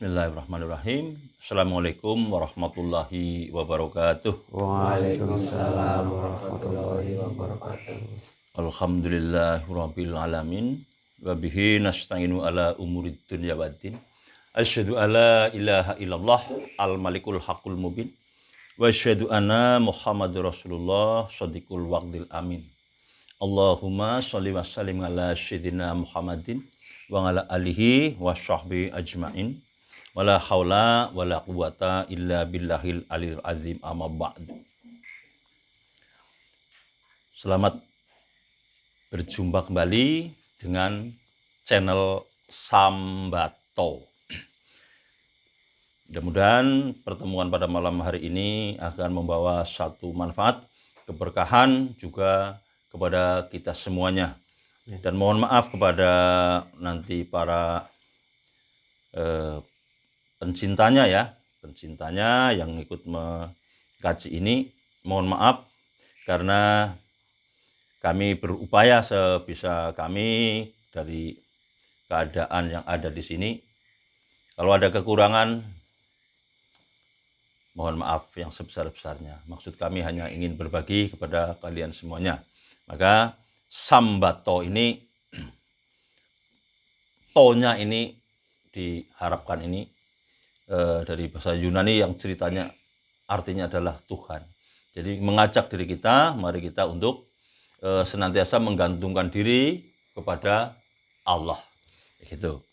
Bismillahirrahmanirrahim. Assalamualaikum warahmatullahi wabarakatuh. Waalaikumsalam warahmatullahi wabarakatuh. Alhamdulillahirabbil alamin. Wa bihi nasta'inu ala umurid dunya waddin. Asyhadu alla ilaha illallah al-malikul haqqul mubin. Wa asyhadu anna Muhammadur Rasulullah shadiqul waqdil amin. Allahumma sholli wa sallim ala sayyidina Muhammadin wa ala alihi wa sahbihi ajmain. Wala haula wala quwata illa billahil aliyil azim, amma ba'd. Selamat berjumpa kembali dengan channel Sambato. Mudah-mudahan pertemuan pada malam hari ini akan membawa satu manfaat, keberkahan juga kepada kita semuanya. Dan mohon maaf kepada nanti para pencintanya yang ikut mengkaji ini, mohon maaf karena kami berupaya sebisa kami dari keadaan yang ada di sini. Kalau ada kekurangan, mohon maaf yang sebesar-besarnya. Maksud kami hanya ingin berbagi kepada kalian semuanya. Maka Sambato ini, tonya ini diharapkan ini dari bahasa Yunani yang ceritanya artinya adalah Tuhan. Jadi mengajak diri kita, mari kita untuk senantiasa menggantungkan diri kepada Allah. Gitu.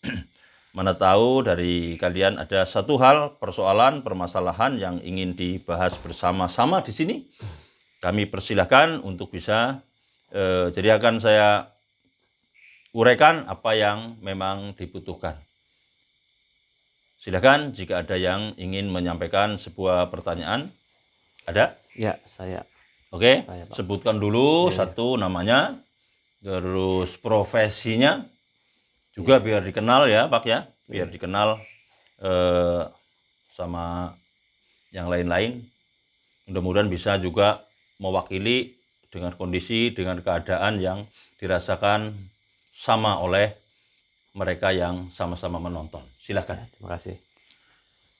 Mana tahu dari kalian ada satu hal, persoalan, permasalahan yang ingin dibahas bersama-sama di sini. Kami persilahkan untuk bisa, jadi akan saya uraikan apa yang memang dibutuhkan. Silakan jika ada yang ingin menyampaikan sebuah pertanyaan. Ada? Ya, saya. Oke, Saya, Pak. sebutkan dulu Ya. satu namanya, terus profesinya, juga biar dikenal ya Pak ya, biar dikenal sama yang lain-lain. Mudah-mudahan bisa juga mewakili dengan kondisi, dengan keadaan yang dirasakan sama oleh mereka yang sama-sama menonton. Silakan. Terima kasih.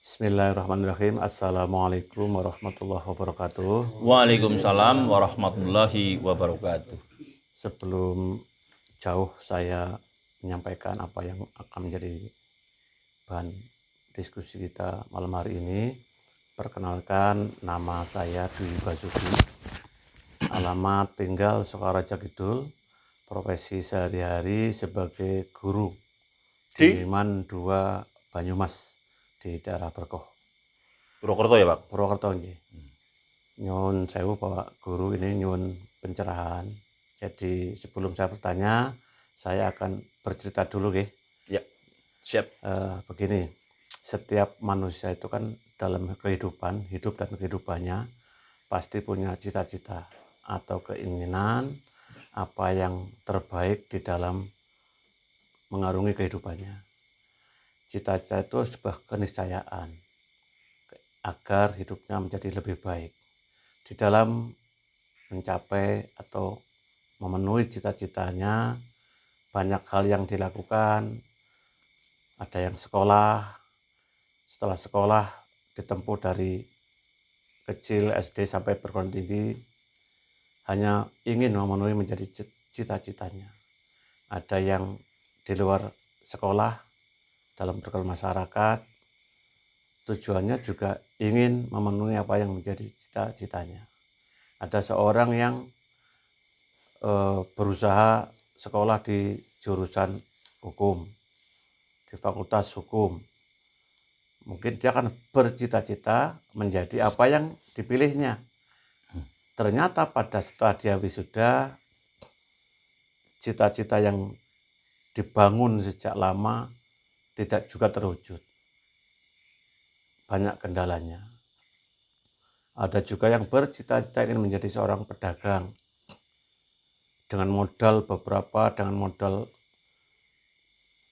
Bismillahirrahmanirrahim. Assalamualaikum warahmatullahi wabarakatuh. Waalaikumsalam warahmatullahi wabarakatuh. Sebelum jauh saya menyampaikan apa yang akan menjadi bahan diskusi kita malam hari ini, perkenalkan, nama saya Dwi Basuki, alamat tinggal Sukaraja Kidul, profesi sehari-hari sebagai guru di Man 2 Banyumas di daerah Berkoh. Purwokerto ya Pak? Purwokerto nggih. Nyuwun sewu Pak Guru, ini nyuwun pencerahan. Jadi sebelum saya bertanya, saya akan bercerita dulu nggih. Ya, siap. Begini, setiap manusia itu kan dalam kehidupan, hidup dan kehidupannya pasti punya cita-cita atau keinginan apa yang terbaik di dalam mengarungi kehidupannya. Cita-cita itu sebuah keniscayaan agar hidupnya menjadi lebih baik. Di dalam mencapai atau memenuhi cita-citanya, banyak hal yang dilakukan. Ada yang sekolah, setelah sekolah ditempuh dari kecil SD sampai perguruan tinggi, hanya ingin memenuhi menjadi cita-citanya. Ada yang di luar sekolah dalam berkelompok masyarakat, tujuannya juga ingin memenuhi apa yang menjadi cita-citanya. Ada seorang yang berusaha sekolah di jurusan hukum, di fakultas hukum. Mungkin dia akan bercita-cita menjadi apa yang dipilihnya. Ternyata setelah dia wisuda, cita-cita yang dibangun sejak lama tidak juga terwujud. Banyak kendalanya. Ada juga yang bercita-cita ingin menjadi seorang pedagang. Dengan modal dengan modal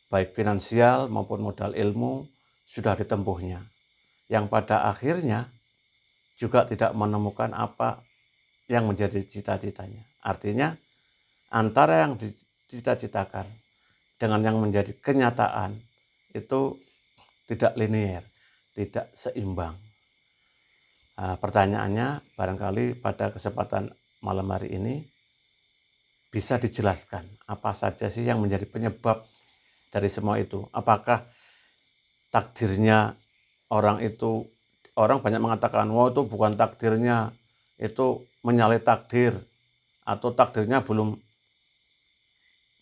baik finansial maupun modal ilmu sudah ditempuhnya. Yang pada akhirnya juga tidak menemukan apa yang menjadi cita-citanya. Artinya antara yang dicita-citakan dengan yang menjadi kenyataan itu tidak linear, tidak seimbang. Pertanyaannya barangkali pada kesempatan malam hari ini bisa dijelaskan apa saja sih yang menjadi penyebab dari semua itu. Apakah takdirnya orang itu, orang banyak mengatakan, wah itu bukan takdirnya, itu menyalahi takdir, atau takdirnya belum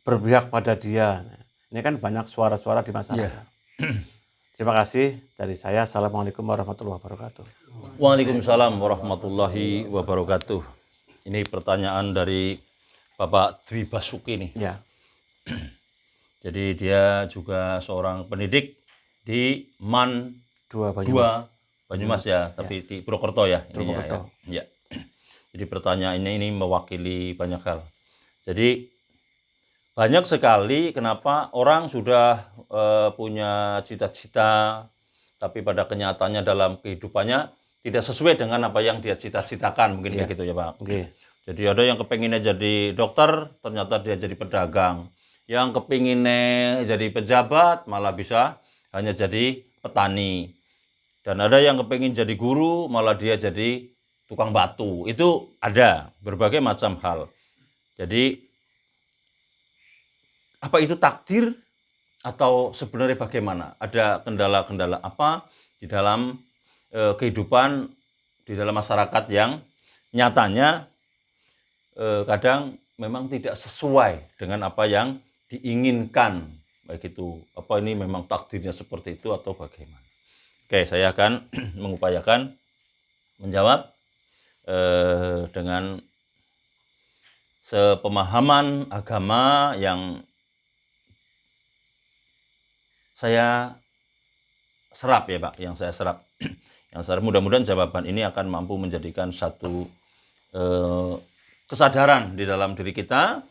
berpihak pada dia. Ini kan banyak suara-suara di masyarakat. Terima kasih dari saya. Assalamualaikum warahmatullahi wabarakatuh. Waalaikumsalam warahmatullahi wabarakatuh. Ini pertanyaan dari Bapak Dwi Basuki nih. Ya, Jadi dia juga seorang pendidik di MAN dua 2 Banyumas. Banyumas ya, tapi di Purwokerto ya. ininya Purwokerto. Ya. Jadi pertanyaannya ini mewakili banyak hal. Jadi banyak sekali kenapa orang sudah punya cita-cita, tapi pada kenyataannya dalam kehidupannya tidak sesuai dengan apa yang dia cita-citakan, mungkin kayak gitu ya Pak. Oke. Jadi ada yang kepinginnya jadi dokter, ternyata dia jadi pedagang. Yang kepinginnya jadi pejabat, malah bisa hanya jadi petani. Dan ada yang kepingin jadi guru, malah dia jadi tukang batu. Itu ada berbagai macam hal. Jadi apa itu takdir atau sebenarnya bagaimana? Ada kendala-kendala apa di dalam kehidupan di dalam masyarakat yang nyatanya kadang memang tidak sesuai dengan apa yang diinginkan, baik itu apa ini memang takdirnya seperti itu atau bagaimana. Oke, saya akan mengupayakan menjawab dengan sepemahaman agama yang saya serap ya Pak, yang saya serap. Yang saya mudah-mudahan jawaban ini akan mampu menjadikan satu kesadaran di dalam diri kita.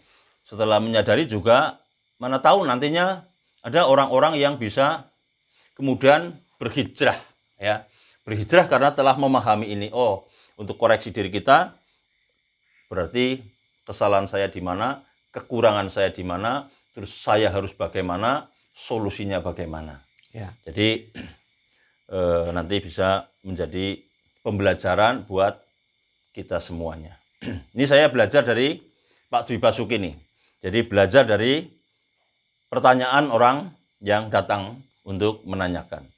Setelah menyadari juga, mana tahu nantinya ada orang-orang yang bisa kemudian berhijrah, ya, berhijrah karena telah memahami ini. Oh, untuk koreksi diri kita, berarti kesalahan saya di mana, kekurangan saya di mana, terus saya harus bagaimana, solusinya bagaimana. Ya. Jadi nanti bisa menjadi pembelajaran buat kita semuanya. Ini saya belajar dari Pak Dwi Basuki nih. Jadi belajar dari pertanyaan orang yang datang untuk menanyakan.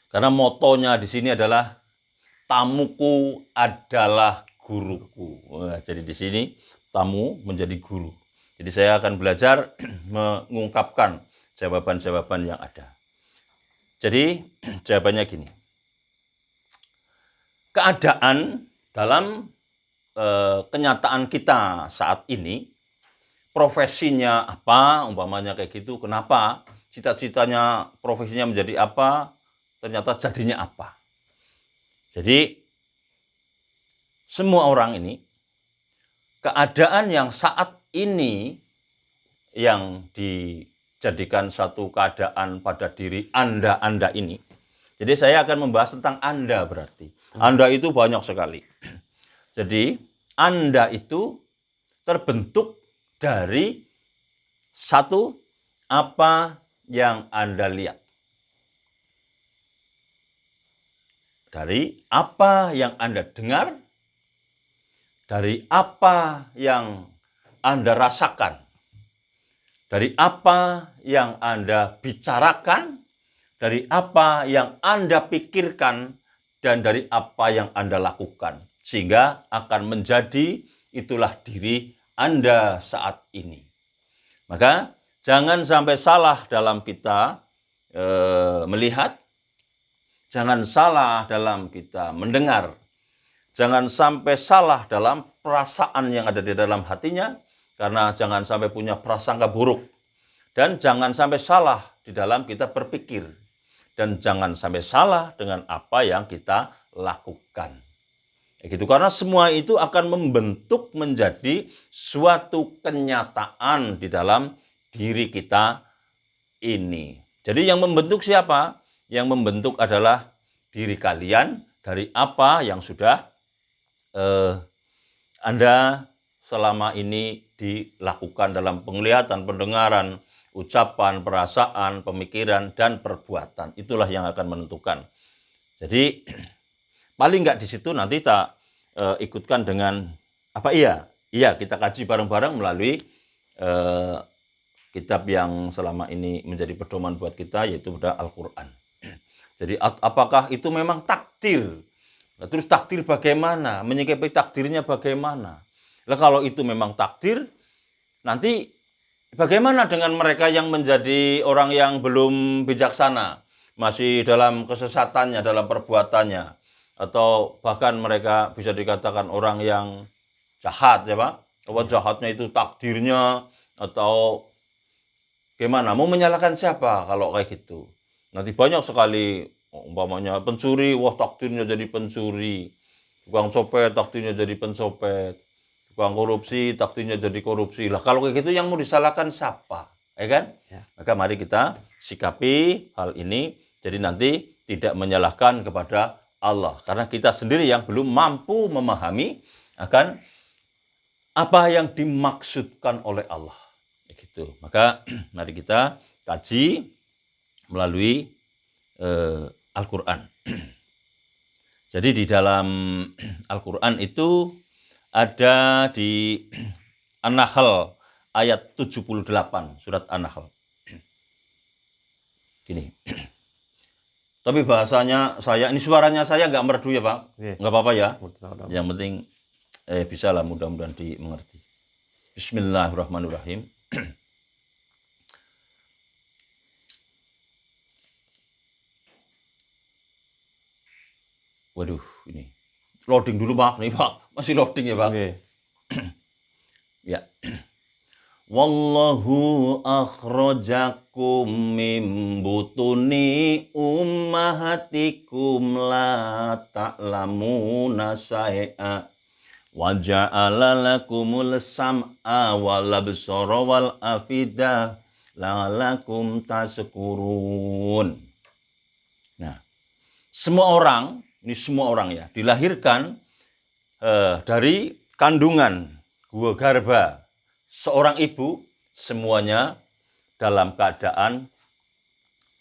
Karena motonya di sini adalah tamuku adalah guruku. Wah, jadi di sini tamu menjadi guru. Jadi saya akan belajar mengungkapkan jawaban-jawaban yang ada. Jadi jawabannya gini. Keadaan dalam kenyataan kita saat ini, profesinya apa, umpamanya kayak gitu, kenapa cita-citanya profesinya menjadi apa, ternyata jadinya apa. Jadi semua orang ini, keadaan yang saat ini yang dijadikan satu keadaan pada diri Anda ini. Jadi saya akan membahas tentang Anda berarti. Anda itu banyak sekali. Jadi Anda itu terbentuk dari satu, apa yang Anda lihat. Dari apa yang Anda dengar, dari apa yang Anda rasakan, dari apa yang Anda bicarakan, dari apa yang Anda pikirkan, dan dari apa yang Anda lakukan. Sehingga akan menjadi itulah diri Anda saat ini. Maka jangan sampai salah dalam kita melihat, jangan salah dalam kita mendengar, jangan sampai salah dalam perasaan yang ada di dalam hatinya, karena jangan sampai punya prasangka buruk. Dan jangan sampai salah di dalam kita berpikir. Dan jangan sampai salah dengan apa yang kita lakukan. Gitu. Karena semua itu akan membentuk menjadi suatu kenyataan di dalam diri kita ini. Jadi yang membentuk siapa? Yang membentuk adalah diri kalian dari apa yang sudah Anda selama ini dilakukan dalam penglihatan, pendengaran, ucapan, perasaan, pemikiran, dan perbuatan. Itulah yang akan menentukan. Jadi paling nggak di situ nanti kita ikutkan dengan apa iya? Iya, kita kaji bareng-bareng melalui kitab yang selama ini menjadi pedoman buat kita, yaitu udah Al-Quran. Jadi apakah itu memang takdir? Nah, terus takdir bagaimana? Menyikapi takdirnya bagaimana? Nah, kalau itu memang takdir, nanti bagaimana dengan mereka yang menjadi orang yang belum bijaksana? Masih dalam kesesatannya, dalam perbuatannya. Atau bahkan mereka bisa dikatakan orang yang jahat, ya Pak? Kalau jahatnya itu takdirnya, atau gimana? Mau menyalahkan siapa kalau kayak gitu? Nanti banyak sekali, umpamanya pencuri, wah takdirnya jadi pencuri. Tukang copet, takdirnya jadi pencopet. Tukang korupsi, takdirnya jadi korupsi. Lah kalau kayak gitu yang mau disalahkan siapa? Ya kan? Ya. Maka mari kita sikapi hal ini. Jadi nanti tidak menyalahkan kepada Allah. Karena kita sendiri yang belum mampu memahami akan apa yang dimaksudkan oleh Allah. Gitu. Maka mari kita kaji melalui Al-Quran. Jadi di dalam Al-Quran itu ada di An-Nahl ayat 78, surat An-Nahl. Gini. Tapi bahasanya saya, ini suaranya saya nggak merdu ya Pak? Nggak apa-apa ya? Yang penting bisa lah, mudah-mudahan dimengerti. Bismillahirrahmanirrahim. Waduh, ini loading dulu Pak, nih Pak, masih loading ya Pak. Ya. Wallahu akhrajakum min butuni ummahatikum la ta'lamuna syai'a wa ja'ala lakumul sam'a wal absara wal afidah la'alakum tashkurun. Nah, semua orang, ini semua orang ya, dilahirkan dari kandungan gua garba seorang ibu, semuanya dalam keadaan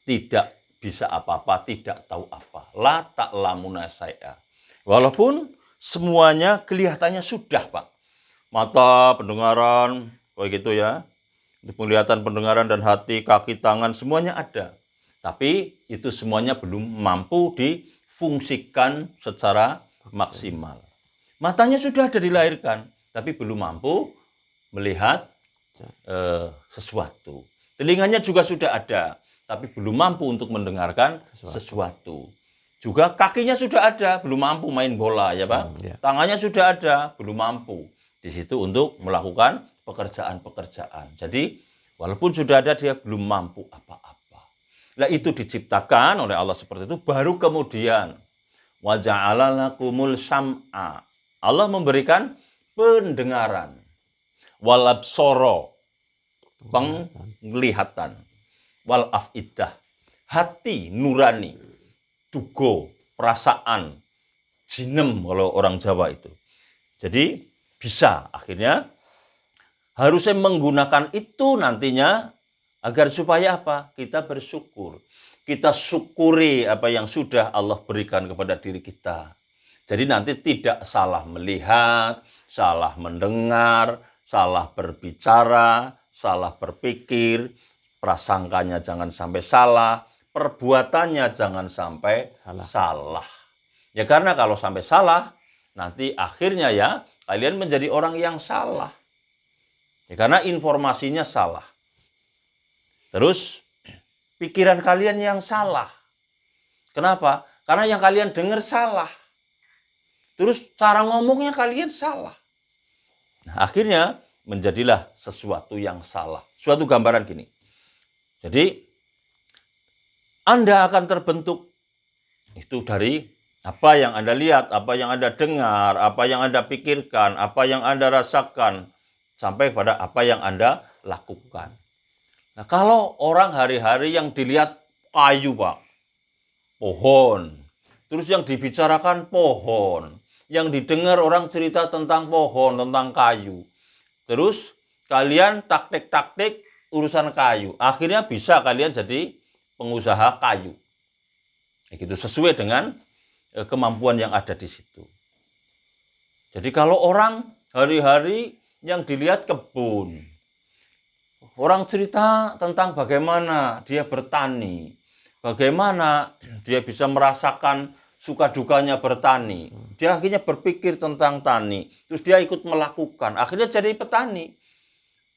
tidak bisa apa-apa, tidak tahu apa. La ta'lamuna syai'a. Walaupun semuanya kelihatannya sudah, Pak. Mata, pendengaran, kayak gitu ya. Penglihatan, pendengaran, dan hati, kaki, tangan, semuanya ada. Tapi itu semuanya belum mampu difungsikan secara maksimal. Matanya sudah ada dilahirkan, tapi belum mampu melihat sesuatu. Telinganya juga sudah ada, tapi belum mampu untuk mendengarkan sesuatu. Juga kakinya sudah ada, belum mampu main bola, ya Pak. Tangannya sudah ada, belum mampu di situ untuk melakukan pekerjaan-pekerjaan. Jadi, walaupun sudah ada, dia belum mampu apa-apa. Nah, itu diciptakan oleh Allah seperti itu, baru kemudian wa ja'ala lakumul sam'a. Allah memberikan pendengaran. Wal absara, penglihatan. Wal afidah, hati nurani. Dugo, perasaan, jinem kalau orang Jawa itu. Jadi bisa akhirnya harusnya menggunakan itu nantinya agar supaya apa? Kita bersyukur. Kita syukuri apa yang sudah Allah berikan kepada diri kita. Jadi nanti tidak salah melihat, salah mendengar, salah berbicara, salah berpikir, prasangkanya jangan sampai salah, perbuatannya jangan sampai salah. Ya karena kalau sampai salah, nanti akhirnya ya kalian menjadi orang yang salah. Ya karena informasinya salah. Terus pikiran kalian yang salah. Kenapa? Karena yang kalian dengar salah. Terus cara ngomongnya kalian salah. Nah, akhirnya menjadilah sesuatu yang salah. Suatu gambaran gini. Jadi Anda akan terbentuk itu dari apa yang Anda lihat, apa yang Anda dengar, apa yang Anda pikirkan, apa yang Anda rasakan, sampai pada apa yang Anda lakukan. Nah, kalau orang hari-hari yang dilihat kayu, Pak, pohon, terus yang dibicarakan pohon, yang didengar orang cerita tentang pohon, tentang kayu, terus kalian taktik-taktik urusan kayu. Akhirnya bisa kalian jadi pengusaha kayu. Gitu, sesuai dengan kemampuan yang ada di situ. Jadi kalau orang hari-hari yang dilihat kebun, orang cerita tentang bagaimana dia bertani, bagaimana dia bisa merasakan suka dukanya bertani. Dia akhirnya berpikir tentang tani, terus dia ikut melakukan, akhirnya jadi petani.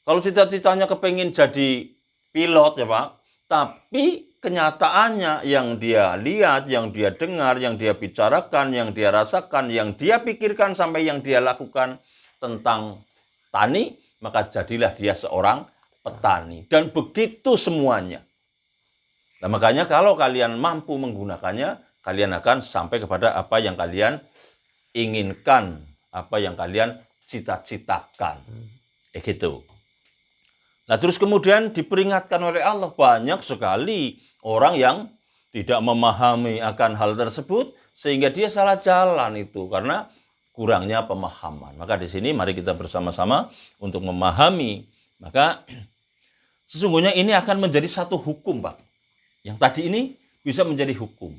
Kalau cita-citanya kepingin jadi pilot ya Pak, tapi kenyataannya yang dia lihat, yang dia dengar, yang dia bicarakan, yang dia rasakan, yang dia pikirkan sampai yang dia lakukan tentang tani, maka jadilah dia seorang petani. Dan begitu semuanya. Nah, makanya kalau kalian mampu menggunakannya, kalian akan sampai kepada apa yang kalian inginkan, apa yang kalian cita-citakan. Gitu. Nah, terus kemudian diperingatkan oleh Allah, banyak sekali orang yang tidak memahami akan hal tersebut sehingga dia salah jalan itu karena kurangnya pemahaman. Maka di sini mari kita bersama-sama untuk memahami. Maka sesungguhnya ini akan menjadi satu hukum, Pak. Yang tadi ini bisa menjadi hukum.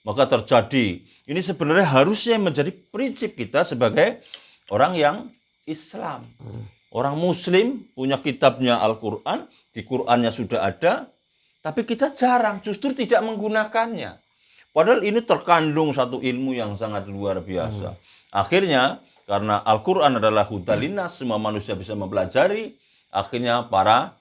Maka terjadi, ini sebenarnya harusnya menjadi prinsip kita sebagai orang yang Islam. Orang Muslim punya kitabnya Al-Quran, di Qurannya sudah ada, tapi kita jarang, justru tidak menggunakannya. Padahal ini terkandung satu ilmu yang sangat luar biasa. Akhirnya, karena Al-Quran adalah hudalinas, semua manusia bisa mempelajari, akhirnya para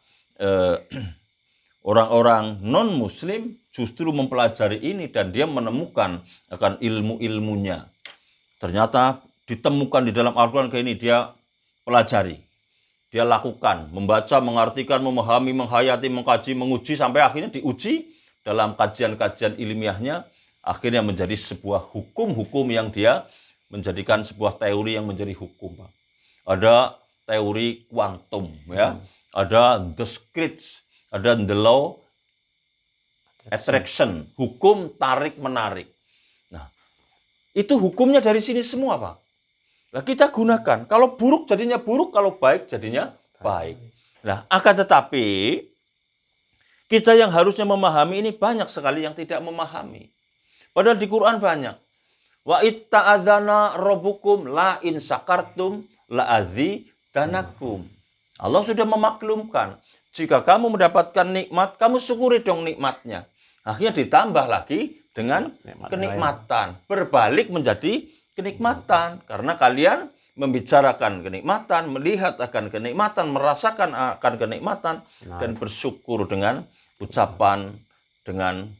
orang-orang non-Muslim justru mempelajari ini dan dia menemukan akan ilmu-ilmunya. Ternyata ditemukan di dalam Al-Quran kayak ini, dia pelajari. Dia lakukan, membaca, mengartikan, memahami, menghayati, mengkaji, menguji, sampai akhirnya diuji dalam kajian-kajian ilmiahnya, akhirnya menjadi sebuah hukum-hukum yang dia menjadikan sebuah teori yang menjadi hukum. Ada teori kuantum, ya, ada the scripts, ada the law attraction, hukum tarik-menarik. Nah, itu hukumnya dari sini semua, Pak. Nah, kita gunakan. Kalau buruk jadinya buruk, kalau baik jadinya baik. Nah, akan tetapi kita yang harusnya memahami ini banyak sekali yang tidak memahami. Padahal di Quran banyak. Wa itta'adzana rabbukum la in sakartum la azidanakum. Allah sudah memaklumkan. Jika kamu mendapatkan nikmat, kamu syukuri dong nikmatnya. Akhirnya ditambah lagi dengan kenikmatan. Berbalik menjadi kenikmatan, karena kalian membicarakan kenikmatan, melihat akan kenikmatan, merasakan akan kenikmatan, dan bersyukur dengan ucapan, dengan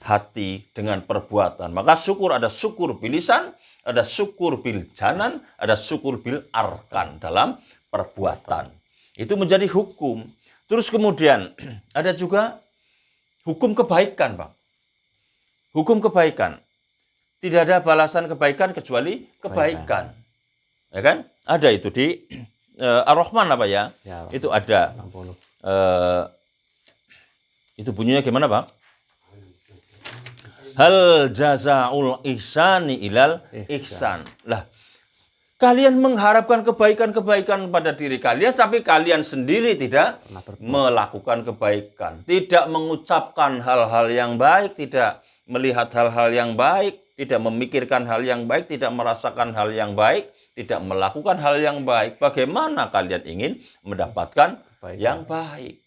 hati, dengan perbuatan. Maka syukur, ada syukur bil lisan, ada syukur bil janan, ada syukur bil arkan dalam perbuatan. Itu menjadi hukum. Terus kemudian ada juga hukum kebaikan, Pak. Hukum kebaikan. Tidak ada balasan kebaikan kecuali kebaikan. Ya kan? Ada itu di Ar-Rahman apa ya? Itu ada. Itu bunyinya gimana, Pak? Hal jazaul ihsani ilal ihsan. Lah, kalian mengharapkan kebaikan-kebaikan pada diri kalian, tapi kalian sendiri tidak melakukan kebaikan. Tidak mengucapkan hal-hal yang baik, tidak melihat hal-hal yang baik, tidak memikirkan hal yang baik, tidak merasakan hal yang baik, tidak melakukan hal yang baik. Bagaimana kalian ingin mendapatkan yang baik?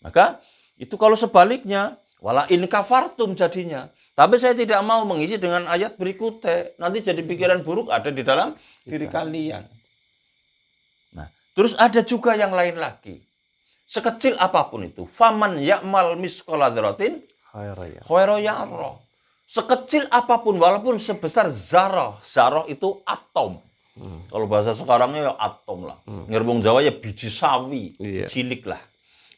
Maka itu kalau sebaliknya, wala in kafartum jadinya. Tapi saya tidak mau mengisi dengan ayat berikutnya. Nanti jadi pikiran buruk ada di dalam diri kalian. Nah, terus ada juga yang lain lagi. Sekecil apapun itu, faman ya'mal misqala dzarratin khairan yarah. Sekecil apapun, walaupun sebesar zarah. Zarah itu atom. Kalau bahasa sekarangnya ya atom lah. Ngerbong Jawa ya biji sawi, cilik lah.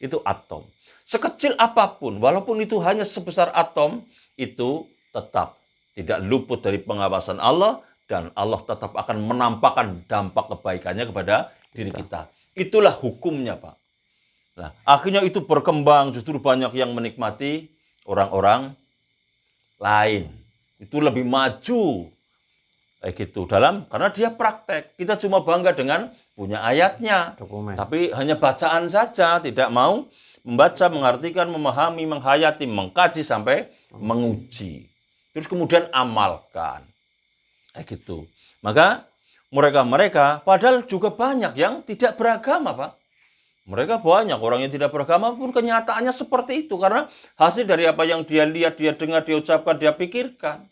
Itu atom. Sekecil apapun, walaupun itu hanya sebesar atom, itu tetap tidak luput dari pengawasan Allah. Dan Allah tetap akan menampakkan dampak kebaikannya kepada diri kita. Itulah hukumnya, Pak. Nah, akhirnya itu berkembang, justru banyak yang menikmati orang-orang lain. Itu lebih maju Kayak gitu. Karena dia praktek. Kita cuma bangga dengan punya ayatnya. Dokumen. Tapi hanya bacaan saja, tidak mau membaca, mengartikan, memahami, menghayati, mengkaji sampai menguji. Terus kemudian amalkan. Kayak gitu. Maka mereka padahal juga banyak yang tidak beragama, Pak. Mereka banyak orang yang tidak beragama pun kenyataannya seperti itu. Karena hasil dari apa yang dia lihat, dia dengar, dia ucapkan, dia pikirkan.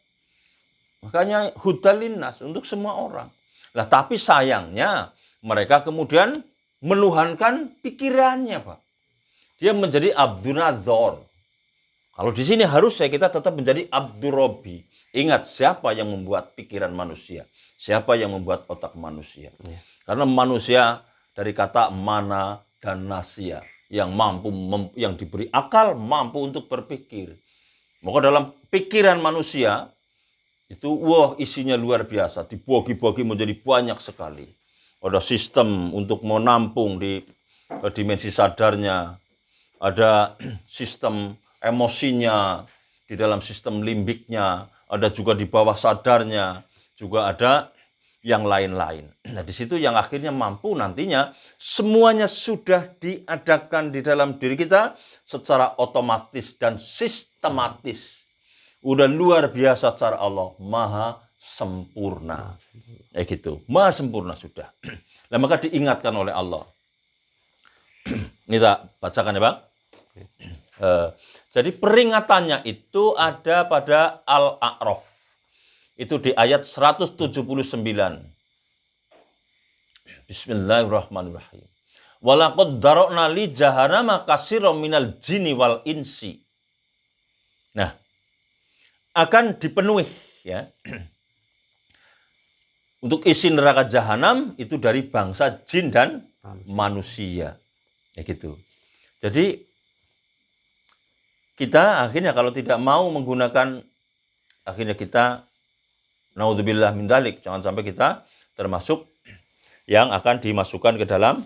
Makanya hudalinas untuk semua orang. Nah, tapi sayangnya mereka kemudian meluhankan pikirannya, Pak. Dia menjadi abdunadzor. Kalau di sini harusnya kita tetap menjadi abdurrobi. Ingat siapa yang membuat pikiran manusia, siapa yang membuat otak manusia. Karena manusia dari kata mana dan nasia, yang mampu, yang diberi akal, mampu untuk berpikir. Maka dalam pikiran manusia itu isinya luar biasa, dibagi-bagi menjadi banyak sekali. Ada sistem untuk menampung di dimensi sadarnya, ada sistem emosinya di dalam sistem limbiknya, ada juga di bawah sadarnya, juga ada yang lain-lain. Nah, di situ yang akhirnya mampu nantinya semuanya sudah diadakan di dalam diri kita secara otomatis dan sistematis. Udah luar biasa cara Allah, maha sempurna. Gitu, maha sempurna sudah. Nah, maka diingatkan oleh Allah. Ini tak bacakan ya, Bang. Jadi peringatannya itu ada pada Al-A'raf. Itu di ayat 179. Bismillahirrahmanirrahim. Walaqad darokna li jahannama katsiran minal jinni wal insi. Nah, akan dipenuhi ya. Untuk isi neraka jahanam itu dari bangsa jin dan manusia. Ya gitu. Jadi kita akhirnya kalau tidak mau menggunakan, akhirnya kita naudzubillah min dzalik, jangan sampai kita termasuk yang akan dimasukkan ke dalam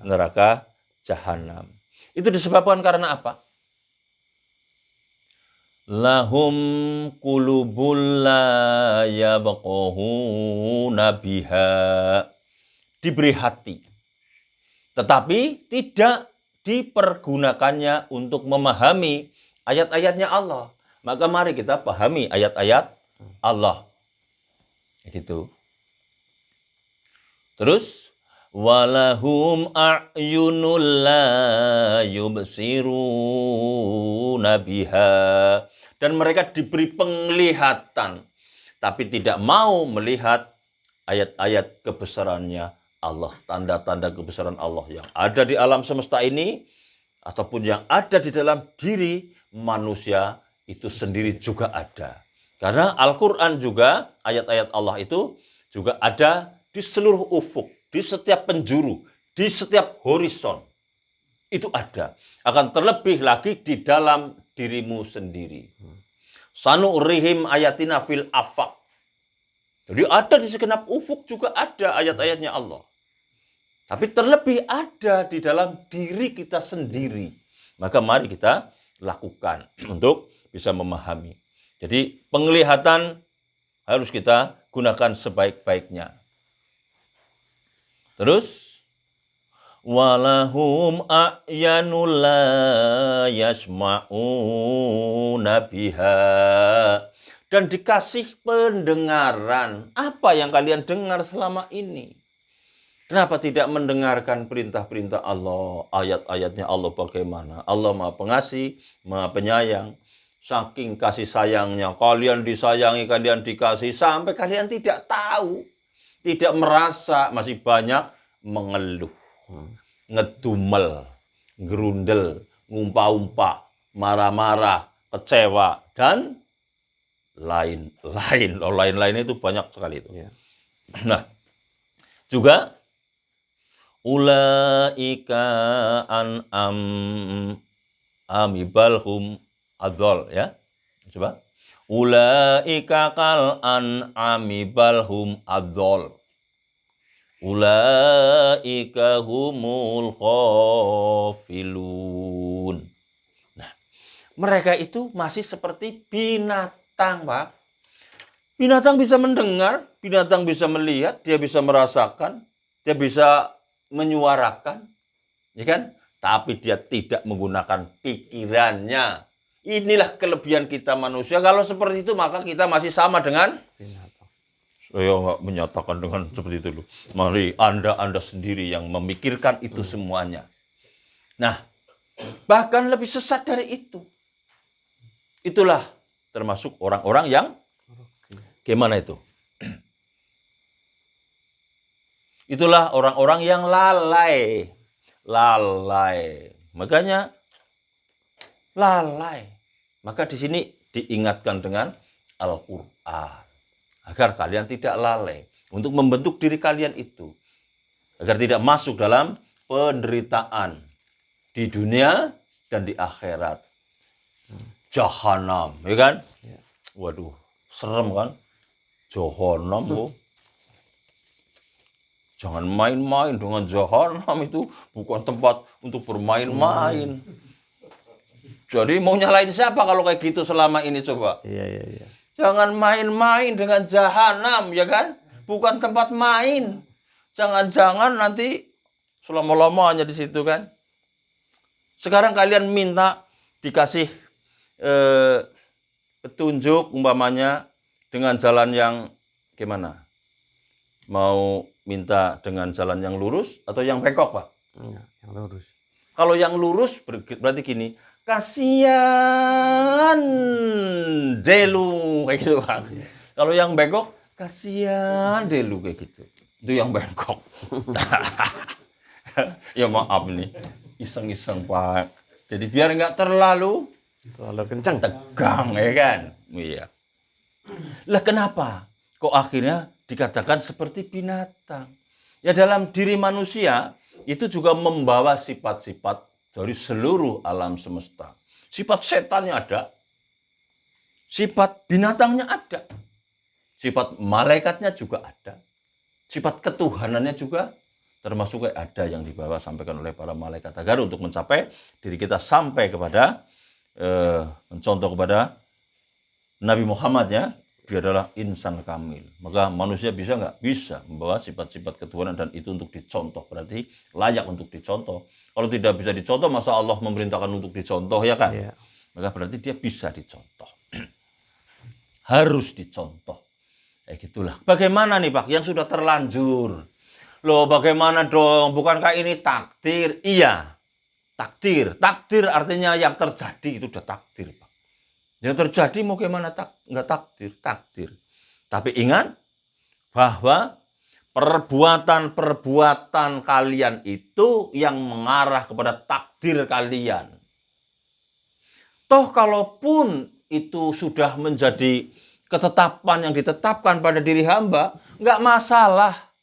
neraka jahanam. Itu disebabkan karena apa? Lahum qulubul la yabqahuna biha. Diberi hati. Tetapi tidak dipergunakannya untuk memahami ayat-ayatnya Allah. Maka mari kita pahami ayat-ayat Allah. Gitu. Terus walahum a'yunul la yubsiruna biha. Dan mereka diberi penglihatan tapi tidak mau melihat ayat-ayat kebesarannya Allah, tanda-tanda kebesaran Allah yang ada di alam semesta ini ataupun yang ada di dalam diri manusia itu sendiri juga ada. Karena Al-Qur'an juga ayat-ayat Allah itu juga ada di seluruh ufuk, di setiap penjuru, di setiap horizon. Itu ada. Akan terlebih lagi di dalam dirimu sendiri. Sanu'rihim ayatina fil afaq. Jadi ada di segenap ufuk juga ada ayat-ayatnya Allah. Tapi terlebih ada di dalam diri kita sendiri. Maka mari kita lakukan untuk bisa memahami. Jadi penglihatan harus kita gunakan sebaik-baiknya. Terus walahum a'yanul la yasma'una biha. Dan dikasih pendengaran. Apa yang kalian dengar selama ini? Kenapa tidak mendengarkan perintah-perintah Allah, ayat-ayatnya Allah bagaimana? Allah Maha Pengasih, Maha Penyayang. Saking kasih sayangnya, kalian disayangi, kalian dikasih, sampai kalian tidak tahu, tidak merasa, masih banyak mengeluh, ngedumel, gerundel, ngumpa-umpa, marah-marah, kecewa, dan lain-lain. Lain-lain itu banyak sekali itu. Nah, juga ulaika an'am amibalhum adzol ya. Coba. Ulaika kal an'ami balhum adzol. Ulaika humul ghafilun. Nah, mereka itu masih seperti binatang, Pak. Binatang bisa mendengar, binatang bisa melihat, dia bisa merasakan, dia bisa menyuarakan, ya kan? Tapi dia tidak menggunakan pikirannya. Inilah kelebihan kita manusia. Kalau seperti itu maka kita masih sama dengan binatang. saya nggak menyatakan dengan seperti itu loh. Mari Anda sendiri yang memikirkan itu semuanya. Nah, bahkan lebih sesat dari itu. Itulah termasuk orang-orang yang gimana itu? Itulah orang-orang yang lalai. Lalai. Makanya lalai. Maka di sini diingatkan dengan Al-Qur'an. Agar kalian tidak lalai untuk membentuk diri kalian itu. Agar tidak masuk dalam penderitaan di dunia dan di akhirat. Jahanam, ya kan? Waduh, serem kan? Jahanam, oh. Jangan main-main dengan jahanam, itu bukan tempat untuk bermain-main. Jadi mau nyalain siapa kalau kayak gitu selama ini coba? Iya. Jangan main-main dengan jahanam, ya kan? Bukan tempat main. Jangan-jangan nanti selama-lamanya di situ kan? Sekarang kalian minta dikasih petunjuk umpamanya dengan jalan yang gimana? Mau minta dengan jalan yang lurus atau yang bengkok, Pak? Yang lurus. Kalau yang lurus berarti gini, kasihan Delu kayak gitu, Pak. Kalau yang bengkok, kasihan Delu kayak gitu. Itu yang bengkok. Ya maaf nih, iseng-iseng, Pak. Jadi biar nggak terlalu kencang, tegang, ya kan? Iya. Lah kenapa? Kok akhirnya dikatakan seperti binatang? Ya dalam diri manusia itu juga membawa sifat-sifat dari seluruh alam semesta. Sifat setannya ada, sifat binatangnya ada, sifat malaikatnya juga ada, sifat ketuhanannya juga termasuk ada yang dibawa sampaikan oleh para malaikat agar untuk mencapai diri kita sampai kepada mencontoh kepada Nabi Muhammad ya. Dia adalah insan kamil. Maka manusia bisa nggak? Bisa membawa sifat-sifat ketuhanan dan itu untuk dicontoh. Berarti layak untuk dicontoh. Kalau tidak bisa dicontoh, masa Allah memerintahkan untuk dicontoh ya kan? Iya. Maka berarti dia bisa dicontoh. Harus dicontoh. Gitulah. Bagaimana nih Pak? Yang sudah terlanjur. Loh bagaimana dong? Bukankah ini takdir? Iya. Takdir. Takdir artinya yang terjadi itu udah takdir Pak. Yang terjadi mau gimana nggak takdir, takdir. Tapi ingat bahwa perbuatan-perbuatan kalian itu yang mengarah kepada takdir kalian. Toh kalaupun itu sudah menjadi ketetapan yang ditetapkan pada diri hamba, nggak masalah.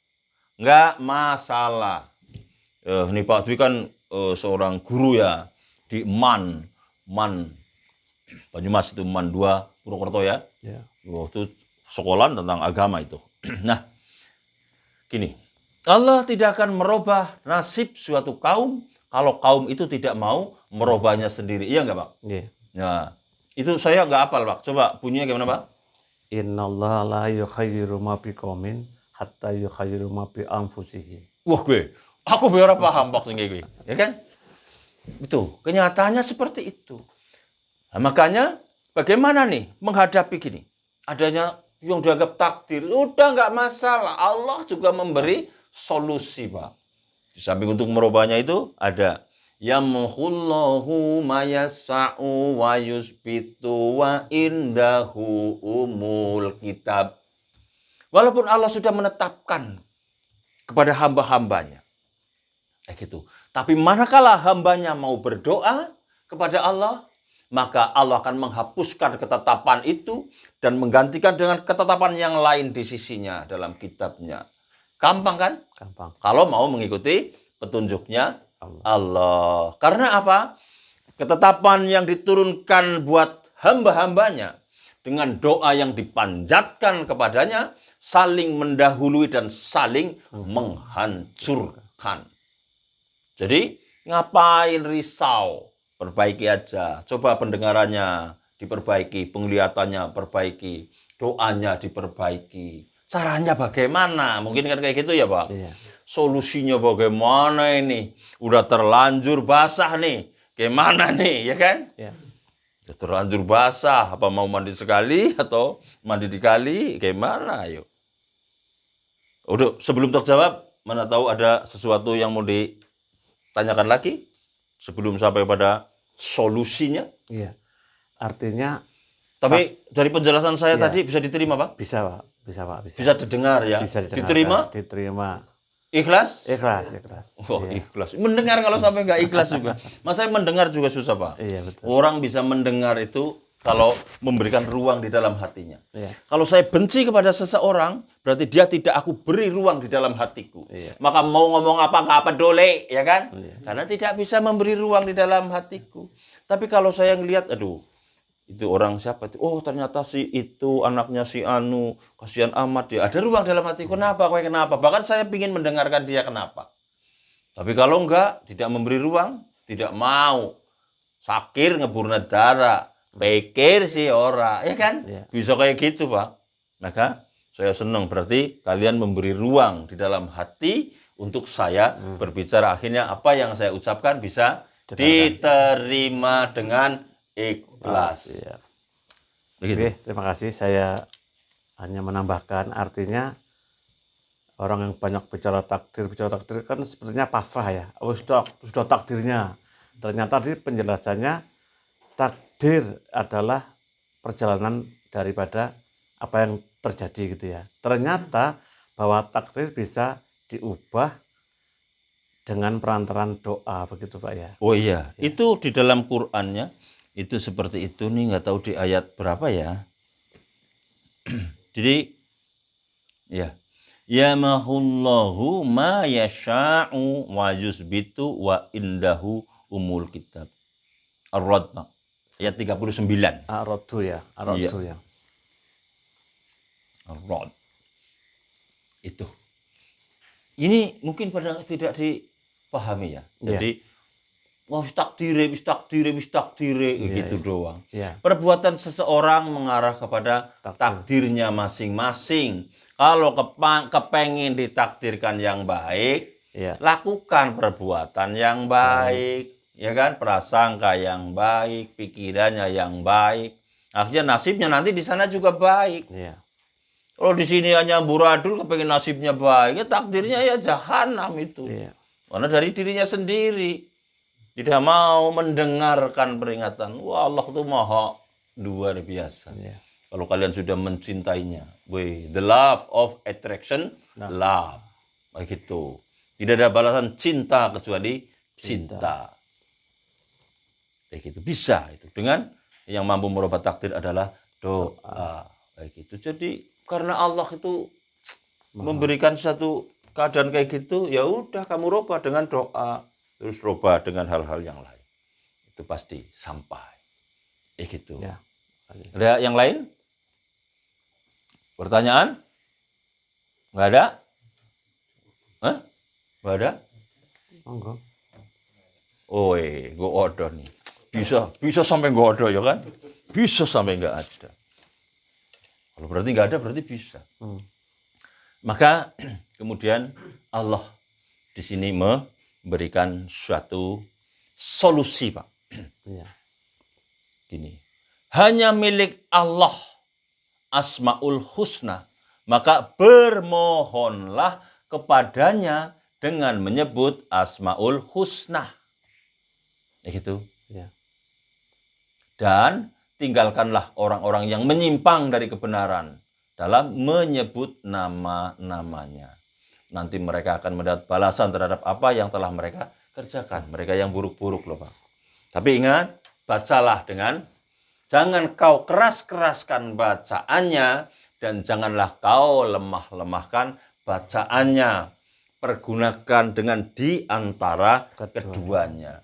Nggak masalah. Ini Pak Dwi kan seorang guru ya di MAN Banyumas itu MAN 2 Purwokerto ya. Itu sekolah tentang agama itu. Nah, gini, Allah tidak akan merubah nasib suatu kaum kalau kaum itu tidak mau merubahnya sendiri. Iya nggak Pak? Iya. Nah, itu saya nggak hafal Pak. Coba bunyinya gimana Pak? Innallaha la yukhayyiru ma biqaumin hatta yukhayyiru ma bi anfusihim. Wah aku biar paham Pak gue, ya kan? Itu kenyataannya seperti itu. Nah, makanya bagaimana nih menghadapi gini? Adanya yang dianggap takdir, udah nggak masalah. Allah juga memberi solusi, Pak. Di samping untuk merubahnya itu ada yamhullahu mayasa'u wa yusbitu wa indahu umul kitab. Walaupun Allah sudah menetapkan kepada hamba-hambanya. Gitu. Tapi manakala hambanya mau berdoa kepada Allah, maka Allah akan menghapuskan ketetapan itu dan menggantikan dengan ketetapan yang lain di sisinya dalam kitabnya. Gampang kan? Gampang. Kalau mau mengikuti petunjuknya Allah. Karena apa? Ketetapan yang diturunkan buat hamba-hambanya dengan doa yang dipanjatkan kepadanya saling mendahului dan saling menghancurkan. Jadi ngapain risau? Perbaiki aja. Coba pendengarannya diperbaiki, penglihatannya perbaiki, doanya diperbaiki. Caranya bagaimana? Mungkin kan kayak gitu ya, Pak. Iya. Solusinya bagaimana ini? Udah terlanjur basah nih. Gimana nih, ya kan? Iya. Udah terlanjur basah, apa mau mandi sekali atau mandi dikali? Gimana, ayo. Udah, sebelum terjawab, mana tahu ada sesuatu yang mau ditanyakan lagi sebelum sampai pada solusinya. Iya. Artinya Tapi dari penjelasan saya Iya. tadi bisa diterima, Pak? bisa, Pak. Bisa, Pak. Bisa didengar ya? Bisa didengarkan, Diterima? Diterima. Ikhlas? Ikhlas, ikhlas. Oh, Iya. ikhlas. Mendengar kalau sampai nggak ikhlas juga. Mas saya mendengar juga susah, Pak. Iya, betul. Orang bisa mendengar itu kalau memberikan ruang di dalam hatinya. Iya. Kalau saya benci kepada seseorang, berarti dia tidak aku beri ruang di dalam hatiku. Iya. Maka mau ngomong apa nggak peduli, ya kan? Iya. Karena tidak bisa memberi ruang di dalam hatiku. Tapi kalau saya ngelihat, aduh, itu orang siapa itu? Oh, ternyata si itu anaknya si Anu, kasihan amat dia. Ada ruang dalam hatiku. Kenapa? Kenapa? Bahkan saya ingin mendengarkan dia kenapa. Tapi kalau enggak, tidak memberi ruang, tidak mau. Sakir ngeburna darah, pikir si ora, ya kan? Iya. Bisa kayak gitu, Pak. Maka saya senang berarti kalian memberi ruang di dalam hati untuk saya berbicara. Akhirnya apa yang saya ucapkan bisa diterima dengan ikhlas. Iya. Begitu. Oke, terima kasih. Saya hanya menambahkan artinya orang yang banyak bicara takdir kan sebenarnya pasrah ya. Oh, sudah takdirnya. Ternyata di penjelasannya takdir adalah perjalanan daripada apa yang terjadi gitu ya. Ternyata bahwa takdir bisa diubah dengan perantaran doa begitu, Pak ya. Oh iya, itu di dalam Qur'annya itu seperti itu nih, nggak tahu di ayat berapa ya. Jadi ya, yamahullahu ma yasha'u wa yusbitu wa indahu umul kitab. Ar-Rad, ayat 39. Ar-Raddu ya, Ar-Raddu ya. Ar-Rad. Itu. Ini mungkin pada tidak dipahami ya. Jadi wis takdire gitu doang. Iya. Perbuatan seseorang mengarah kepada takdirnya masing-masing. Kalau kepengen ditakdirkan yang baik, Iya. lakukan perbuatan yang baik, ya kan? Prasangka yang baik, pikirannya yang baik. Akhirnya nasibnya nanti di sana juga baik. Iya. Kalau di sini hanya amburadul kepengen nasibnya baik, ya takdirnya ya jahanam itu. Iya. Karena dari dirinya sendiri. Tidak mau mendengarkan peringatan. Wah, Allah itu maha luar biasa. Iya. Kalau kalian sudah mencintainya. The love of attraction, love. Begitu. Tidak ada balasan cinta kecuali cinta. Begitu. Bisa itu. Dengan yang mampu merubah takdir adalah doa. Begitu. Jadi karena Allah itu memberikan satu keadaan kayak gitu, ya udah kamu rubah dengan doa. Terus rubah dengan hal-hal yang lain. Itu pasti sampai. Gitu. Ya. Ada yang lain? Pertanyaan? Nggak ada? Hah? Nggak ada? Monggo. Oh, gue ada nih. Bisa sampai nggak ada ya kan? Bisa sampai nggak ada. Kalau berarti nggak ada, berarti bisa. Maka kemudian Allah di sini memberikan suatu solusi, Pak. Iya. Gini, hanya milik Allah Asmaul Husna, maka bermohonlah kepadanya dengan menyebut Asmaul Husna. Gitu. Iya. Dan tinggalkanlah orang-orang yang menyimpang dari kebenaran dalam menyebut nama-namanya. Nanti mereka akan mendapat balasan terhadap apa yang telah mereka kerjakan. Mereka yang buruk-buruk loh, Pak. Tapi ingat, bacalah jangan kau keras-keraskan bacaannya dan janganlah kau lemah-lemahkan bacaannya. Pergunakan dengan di antara keduanya.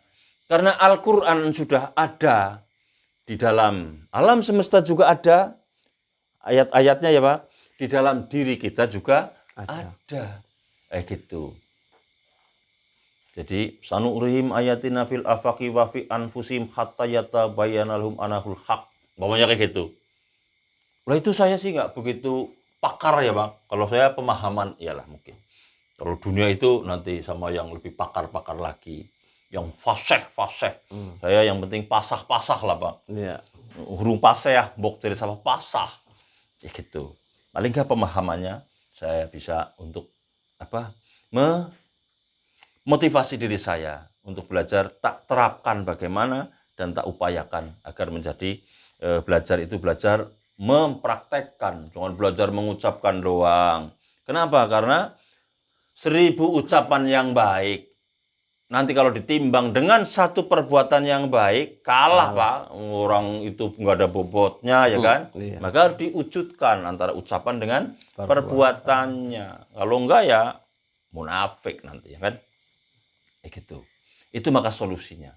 Karena Al-Quran sudah ada di dalam alam semesta juga ada ayat-ayatnya ya Pak. Di dalam diri kita juga ada. Gitu. Jadi sanu'rihim ayatina fil afaqi wa fi anfusihim hatta yatabayyana lahum anahul haq. Pokoknya kayak gitu. Lah itu saya sih nggak begitu pakar ya Bang. Kalau saya pemahaman iyalah mungkin. Kalau dunia itu nanti sama yang lebih pakar-pakar lagi. Yang fasih. Saya yang penting pasah-pasah lah Bang. Iya. Hurung pasah ya, bok dari sama pasah. Ya gitu. Paling nggak pemahamannya saya bisa untuk apa? Memotivasi diri saya untuk belajar, tak terapkan bagaimana dan tak upayakan agar menjadi belajar itu belajar mempraktekkan, jangan belajar mengucapkan doang. Kenapa? Karena 1000 ucapan yang baik nanti kalau ditimbang dengan satu perbuatan yang baik kalah Pak. Orang itu nggak ada bobotnya ya kan. Iya. Maka harus diwujudkan antara ucapan dengan perbuatannya. Kalau enggak ya munafik nanti ya kan. Gitu. Itu maka solusinya.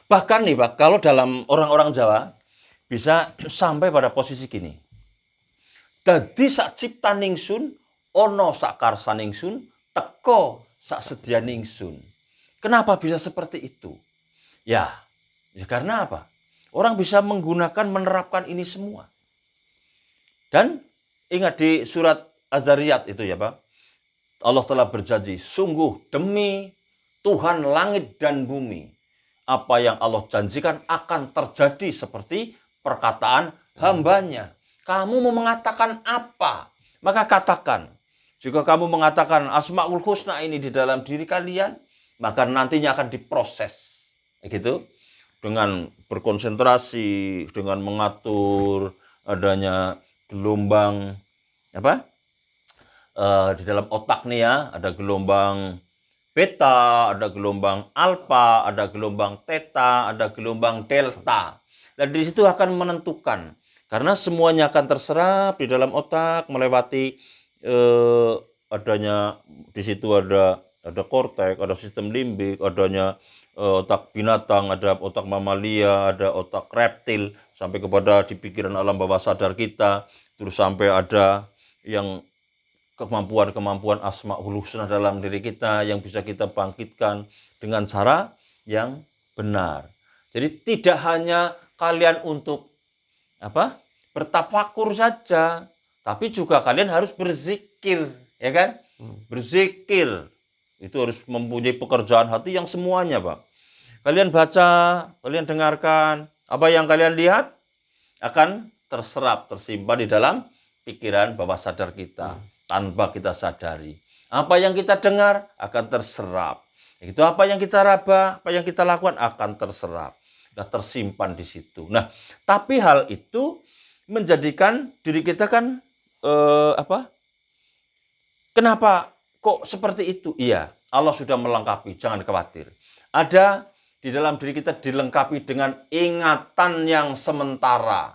Bahkan nih Pak, kalau dalam orang-orang Jawa bisa sampai pada posisi gini. Dadi sak cipta ningsun, ono sak karsa ningsun, teko sak sedia ningsun. Kenapa bisa seperti itu? Ya karena apa? Orang bisa menggunakan, menerapkan ini semua. Dan ingat di surat Az-Zariyat itu ya Pak, Allah telah berjanji, sungguh demi Tuhan langit dan bumi, apa yang Allah janjikan akan terjadi seperti perkataan hambanya. Kamu mau mengatakan apa? Maka katakan. Jika kamu mengatakan Asmaul Husna ini di dalam diri kalian, maka nantinya akan diproses. Gitu. Dengan berkonsentrasi, dengan mengatur adanya gelombang di dalam otak nih ya, ada gelombang beta, ada gelombang alfa, ada gelombang theta, ada gelombang delta. Dan di situ akan menentukan, karena semuanya akan terserap di dalam otak melewati adanya di situ ada korteks, ada sistem limbik, adanya otak binatang, ada otak mamalia, ada otak reptil, sampai kepada di pikiran alam bawah sadar kita, terus sampai ada yang kemampuan-kemampuan Asmaul Husna dalam diri kita yang bisa kita bangkitkan dengan cara yang benar. Jadi tidak hanya kalian untuk bertafakur saja, tapi juga kalian harus berzikir, ya kan? Berzikir itu harus mempunyai pekerjaan hati yang semuanya, Pak. Kalian baca, kalian dengarkan, apa yang kalian lihat akan terserap, tersimpan di dalam pikiran bawah sadar kita. Tanpa kita sadari. Apa yang kita dengar akan terserap. Itu apa yang kita raba, apa yang kita lakukan akan terserap. Nah, tersimpan di situ. Nah, tapi hal itu menjadikan diri kita kan kenapa kok seperti itu? Iya, Allah sudah melengkapi, jangan khawatir. Ada di dalam diri kita dilengkapi dengan ingatan yang sementara.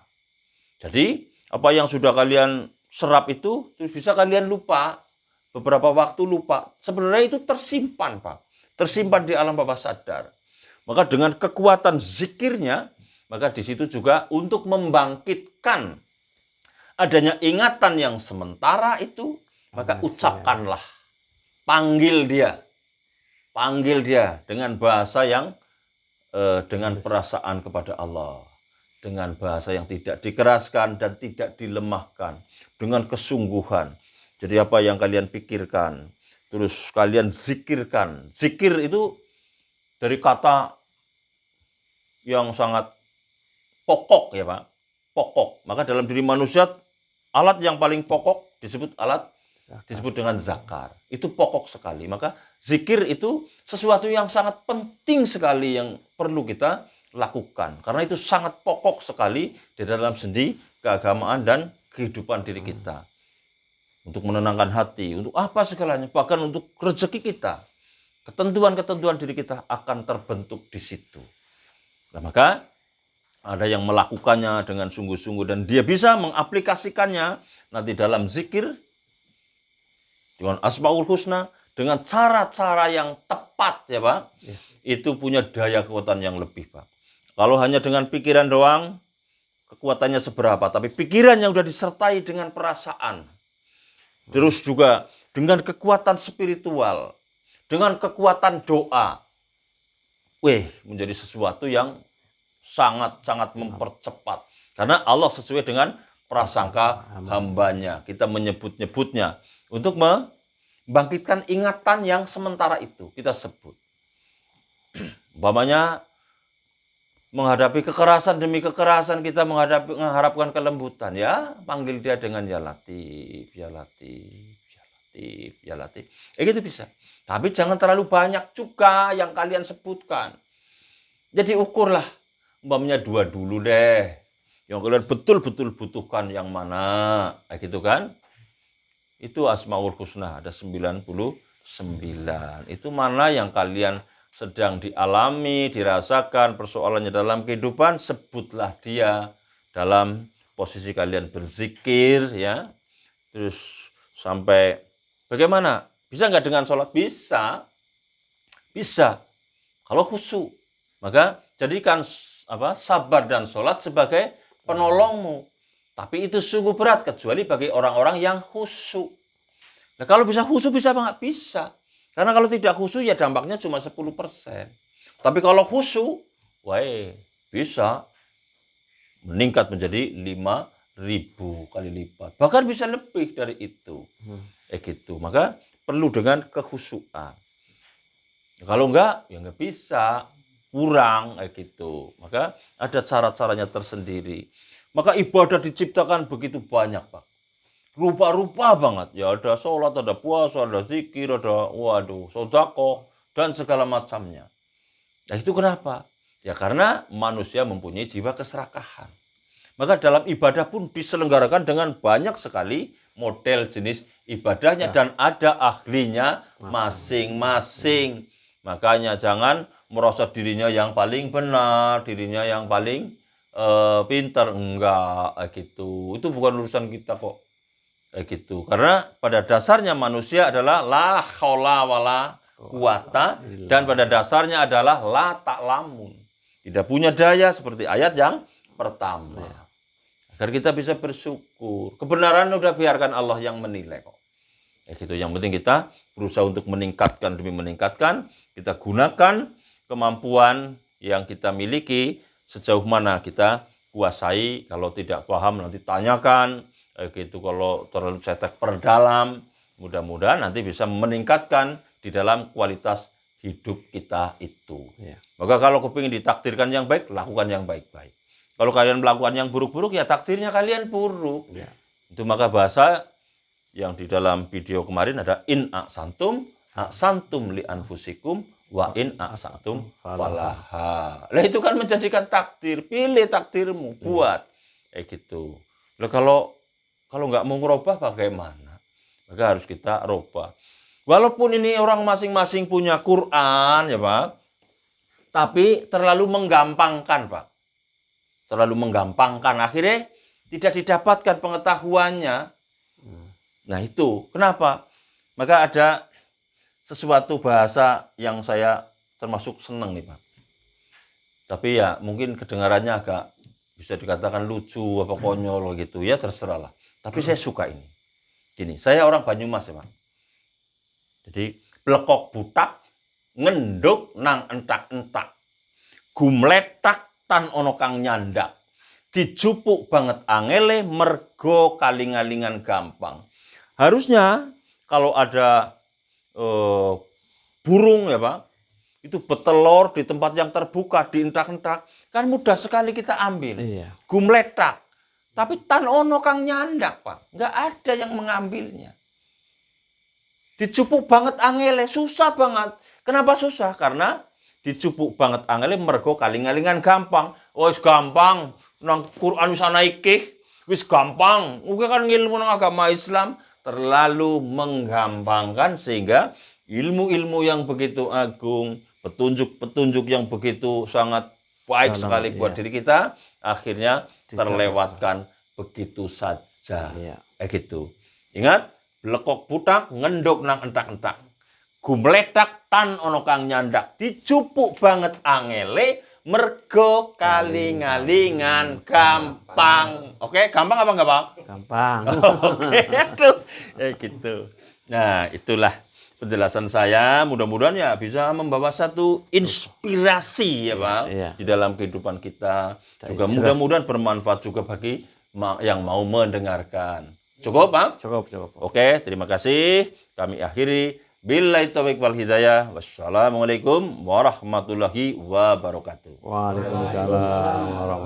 Jadi, apa yang sudah kalian serap itu terus bisa kalian lupa, beberapa waktu lupa. Sebenarnya itu tersimpan, Pak. Tersimpan di alam bawah sadar. Maka dengan kekuatan zikirnya, maka di situ juga untuk membangkitkan adanya ingatan yang sementara itu, maka ucapkanlah. Panggil dia dengan bahasa yang dengan perasaan kepada Allah. Dengan bahasa yang tidak dikeraskan dan tidak dilemahkan. Dengan kesungguhan. Jadi apa yang kalian pikirkan, terus kalian zikirkan. Zikir itu dari kata yang sangat pokok ya Pak. Pokok. Maka dalam diri manusia, alat yang paling pokok disebut dengan zakar. Itu pokok sekali. Maka zikir itu sesuatu yang sangat penting sekali yang perlu kita lakukan. Karena itu sangat pokok sekali di dalam sendi keagamaan dan kehidupan diri kita. Untuk menenangkan hati, untuk apa segalanya, bahkan untuk rezeki kita. Ketentuan-ketentuan diri kita akan terbentuk di situ. Nah, maka ada yang melakukannya dengan sungguh-sungguh dan dia bisa mengaplikasikannya nanti dalam zikir dengan Asmaul Husna dengan cara-cara yang tepat ya Pak. Itu punya daya kekuatan yang lebih Pak. Kalau hanya dengan pikiran doang, kekuatannya seberapa. Tapi pikiran yang sudah disertai dengan perasaan. Terus juga dengan kekuatan spiritual. Dengan kekuatan doa. Menjadi sesuatu yang sangat-sangat mempercepat. Karena Allah sesuai dengan prasangka hambanya. Kita menyebut-nyebutnya untuk membangkitkan ingatan yang sementara itu kita sebut. Umpamanya menghadapi kekerasan demi kekerasan, kita mengharapkan kelembutan. Ya, panggil dia dengan ya Latif, ya Latif, ya Latif, ya Latif. Gitu bisa. Tapi jangan terlalu banyak juga yang kalian sebutkan. Jadi ukurlah. Umpamanya 2 dulu deh. Yang kalian betul-betul butuhkan yang mana. Gitu kan. Itu Asmaul Husna. Ada 99. Itu mana yang kalian sedang dialami, dirasakan persoalannya dalam kehidupan, sebutlah dia dalam posisi kalian berzikir, ya. Terus sampai bagaimana? Bisa nggak dengan sholat? Bisa. Bisa. Kalau khusyuk, maka jadikan sabar dan sholat sebagai penolongmu. Tapi itu sungguh berat, kecuali bagi orang-orang yang khusyuk. Nah, kalau bisa khusyuk bisa apa nggak? Bisa. Karena kalau tidak khusyuk ya dampaknya cuma 10%. Tapi kalau khusyuk, bisa meningkat menjadi 5.000 kali lipat. Bahkan bisa lebih dari itu. Gitu. Maka perlu dengan kekhusyukan. Kalau enggak, ya enggak bisa. Kurang, gitu. Maka ada cara-caranya tersendiri. Maka ibadah diciptakan begitu banyak, Pak. Rupa-rupa banget. Ya ada sholat, ada puasa, ada zikir, ada sedekah, dan segala macamnya. Nah itu kenapa? Ya karena manusia mempunyai jiwa keserakahan. Maka dalam ibadah pun diselenggarakan dengan banyak sekali model jenis ibadahnya. Dan ada ahlinya masing-masing. Makanya jangan merasa dirinya yang paling benar, dirinya yang paling pintar. Enggak, gitu. Itu bukan urusan kita kok. Gitu. Karena pada dasarnya manusia adalah la haula wala quwata, dan pada dasarnya adalah la ta'lamun. Tidak punya daya seperti ayat yang pertama. Agar kita bisa bersyukur. Kebenaran udah biarkan Allah yang menilai kok. Gitu. Yang penting kita berusaha untuk meningkatkan demi meningkatkan. Kita gunakan kemampuan yang kita miliki sejauh mana kita kuasai. Kalau tidak paham nanti tanyakan. Gitu. Kalau terlalu cetek perdalam, mudah-mudahan nanti bisa meningkatkan di dalam kualitas hidup kita itu. Ya. Maka kalau kepingin ditakdirkan yang baik, lakukan yang baik-baik. Kalau kalian melakukan yang buruk-buruk, ya takdirnya kalian buruk. Ya. Itu maka bahasa yang di dalam video kemarin ada in ahsantum li anfusikum wa in ahsantum falaha. Lah itu kan menjadikan takdir, pilih takdirmu, buat. Gitu. Lah kalau nggak mau ngerubah bagaimana? Maka harus kita rubah. Walaupun ini orang masing-masing punya Quran, ya Pak, tapi terlalu menggampangkan, Pak. Terlalu menggampangkan. Akhirnya tidak didapatkan pengetahuannya. Nah itu, kenapa? Maka ada sesuatu bahasa yang saya termasuk senang nih, Pak. Tapi ya mungkin kedengarannya agak bisa dikatakan lucu, apa konyol gitu. Ya terserahlah. Tapi saya suka ini. Gini, saya orang Banyumas ya Pak. Jadi, blekok butak, ngenduk nang entak-entak. Gumletak tan ono kang nyandak. Dijupuk banget angele, mergo kaling-alingan gampang. Harusnya, kalau ada burung ya Pak, itu betelor di tempat yang terbuka, dientak-entak, kan mudah sekali kita ambil. Iya. Gumletak. Tapi tan ono kang nyandak, Pak. Nggak ada yang mengambilnya. Dicupuk banget angele, susah banget. Kenapa susah? Karena dicupuk banget angele mergo kaling-alingan gampang. Oh, wis gampang. Nang Quran wis ana iki, wis gampang. Mungkin kan ilmu nang agama Islam terlalu menggampangkan sehingga ilmu-ilmu yang begitu agung, petunjuk-petunjuk yang begitu sangat baik sekali buat diri kita, akhirnya terlewatkan begitu saja. Gitu. Ingat, lekok butak ngenduk nang entak-entak. Gumledak tan ono kang nyandak. Dicupuk banget angele mergo kaling-alingan gampang. Oke, gampang apa enggak, Pak? Gampang. Oke, aduh. Gitu. Nah, itulah penjelasan saya, mudah-mudahan ya bisa membawa satu inspirasi ya Pak, di dalam kehidupan kita. Juga mudah-mudahan bermanfaat juga bagi yang mau mendengarkan. Cukup, Pak? Cukup, cukup. Oke, terima kasih. Kami akhiri. Billahi taufiq wal hidayah. Wassalamualaikum warahmatullahi wabarakatuh. Waalaikumsalam warahmatullahi